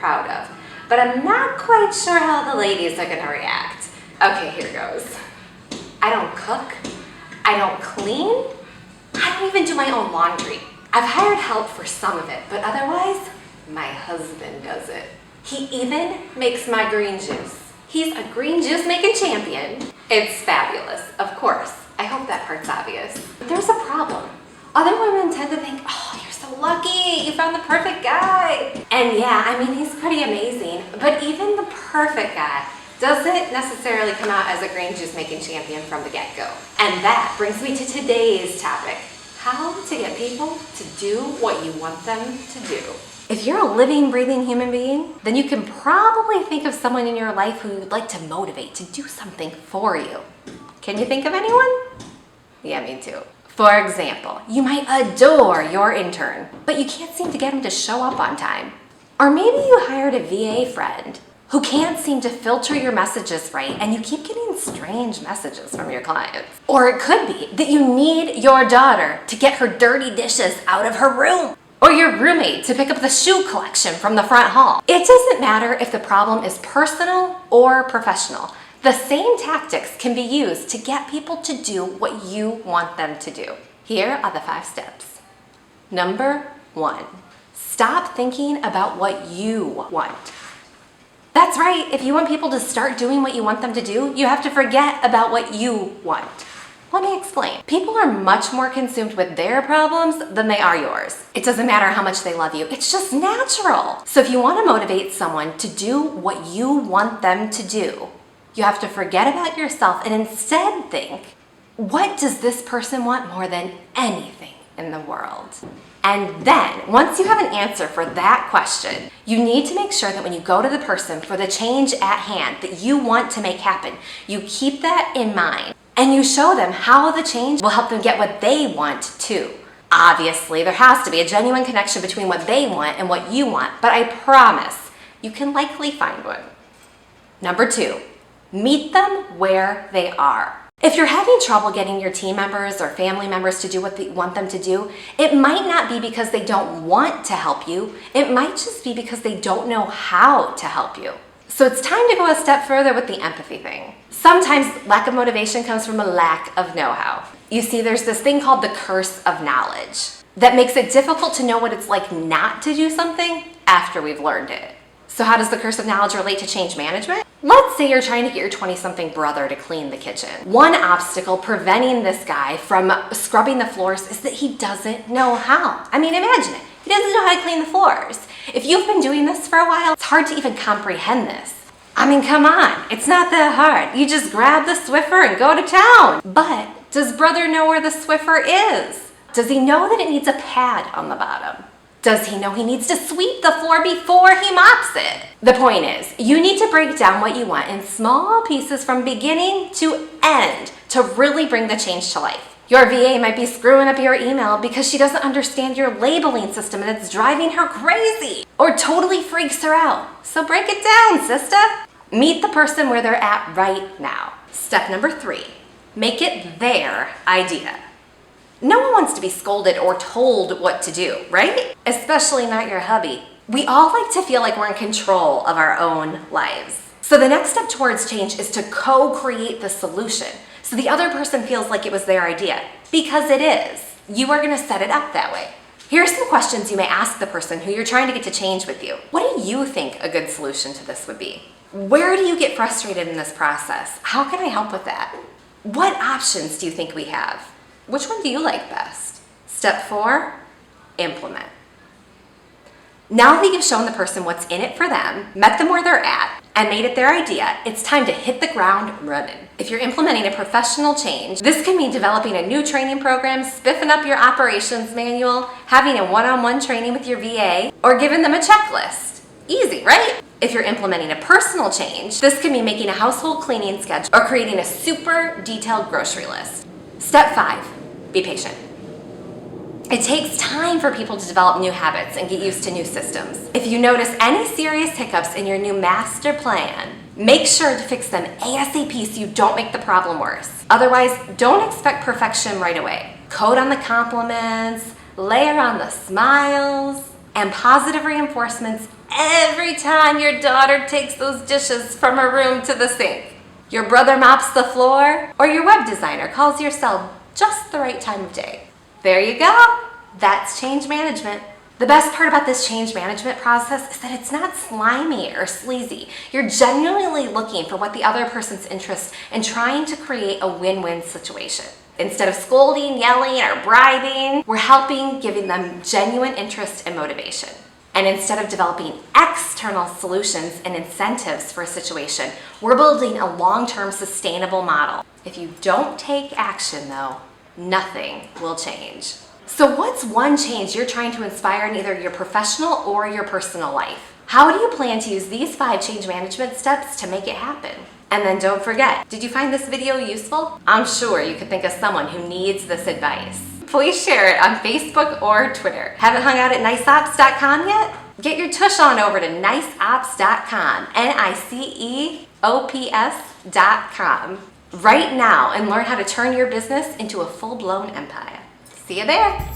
proud of. But I'm not quite sure how the ladies are gonna react. Okay, here goes. I don't cook, I don't clean, I don't even do my own laundry. I've hired help for some of it, but otherwise, my husband does it. He even makes my green juice. He's a green juice making champion. It's fabulous, of course. I hope that part's obvious. But there's a problem. Other women tend to think, oh, you're so lucky, you found the perfect guy. And yeah, I mean, he's pretty amazing, but even the perfect guy doesn't necessarily come out as a green juice making champion from the get-go. And that brings me to today's topic, how to get people to do what you want them to do. If you're a living, breathing human being, then you can probably think of someone in your life who you'd like to motivate to do something for you. Can you think of anyone? Yeah, me too. For example, you might adore your intern, but you can't seem to get him to show up on time. Or maybe you hired a VA friend who can't seem to filter your messages right and you keep getting strange messages from your clients. Or it could be that you need your daughter to get her dirty dishes out of her room, or your roommate to pick up the shoe collection from the front hall. It doesn't matter if the problem is personal or professional. The same tactics can be used to get people to do what you want them to do. Here are the 5 steps. Number 1, stop thinking about what you want. That's right, if you want people to start doing what you want them to do, you have to forget about what you want. Let me explain. People are much more consumed with their problems than they are yours. It doesn't matter how much they love you, it's just natural. So if you want to motivate someone to do what you want them to do, you have to forget about yourself and instead think, what does this person want more than anything in the world? And then, once you have an answer for that question, you need to make sure that when you go to the person for the change at hand that you want to make happen, you keep that in mind and you show them how the change will help them get what they want too. Obviously, there has to be a genuine connection between what they want and what you want, but I promise you can likely find one. Number 2, meet them where they are. If you're having trouble getting your team members or family members to do what you want them to do, it might not be because they don't want to help you. It might just be because they don't know how to help you. So it's time to go a step further with the empathy thing. Sometimes lack of motivation comes from a lack of know-how. You see, there's this thing called the curse of knowledge that makes it difficult to know what it's like not to do something after we've learned it. So how does the curse of knowledge relate to change management? Let's say you're trying to get your 20-something brother to clean the kitchen. One obstacle preventing this guy from scrubbing the floors is that he doesn't know how. I mean, imagine it. He doesn't know how to clean the floors. If you've been doing this for a while, it's hard to even comprehend this. I mean, come on, it's not that hard. You just grab the Swiffer and go to town. But does brother know where the Swiffer is? Does he know that it needs a pad on the bottom? Does he know he needs to sweep the floor before he mops it? The point is, you need to break down what you want in small pieces from beginning to end to really bring the change to life. Your VA might be screwing up your email because she doesn't understand your labeling system and it's driving her crazy or totally freaks her out. So break it down, sister. Meet the person where they're at right now. Step number 3, make it their idea. No one wants to be scolded or told what to do, right? Especially not your hubby. We all like to feel like we're in control of our own lives. So the next step towards change is to co-create the solution. So the other person feels like it was their idea, because it is. You are gonna set it up that way. Here are some questions you may ask the person who you're trying to get to change with you. What do you think a good solution to this would be? Where do you get frustrated in this process? How can I help with that? What options do you think we have? Which one do you like best? Step 4, implement. Now that you've shown the person what's in it for them, met them where they're at, and made it their idea, it's time to hit the ground running. If you're implementing a professional change, this can mean developing a new training program, spiffing up your operations manual, having a one-on-one training with your VA, or giving them a checklist. Easy, right? If you're implementing a personal change, this can mean making a household cleaning schedule or creating a super detailed grocery list. Step 5, be patient. It takes time for people to develop new habits and get used to new systems. If you notice any serious hiccups in your new master plan, make sure to fix them ASAP so you don't make the problem worse. Otherwise, don't expect perfection right away. Code on the compliments, layer on the smiles, and positive reinforcements every time your daughter takes those dishes from her room to the sink, your brother mops the floor, or your web designer calls your cell just the right time of day. There you go. That's change management. The best part about this change management process is that it's not slimy or sleazy. You're genuinely looking for what the other person's interest and trying to create a win-win situation. Instead of scolding, yelling, or bribing, we're helping, giving them genuine interest and motivation. And instead of developing external solutions and incentives for a situation, we're building a long-term sustainable model. If you don't take action though, nothing will change. So what's one change you're trying to inspire in either your professional or your personal life? How do you plan to use these 5 change management steps to make it happen? And then don't forget, did you find this video useful? I'm sure you could think of someone who needs this advice. Please share it on Facebook or Twitter. Haven't hung out at niceops.com yet? Get your tush on over to niceops.com, NICEOPS.com, right now and learn how to turn your business into a full-blown empire. See you there.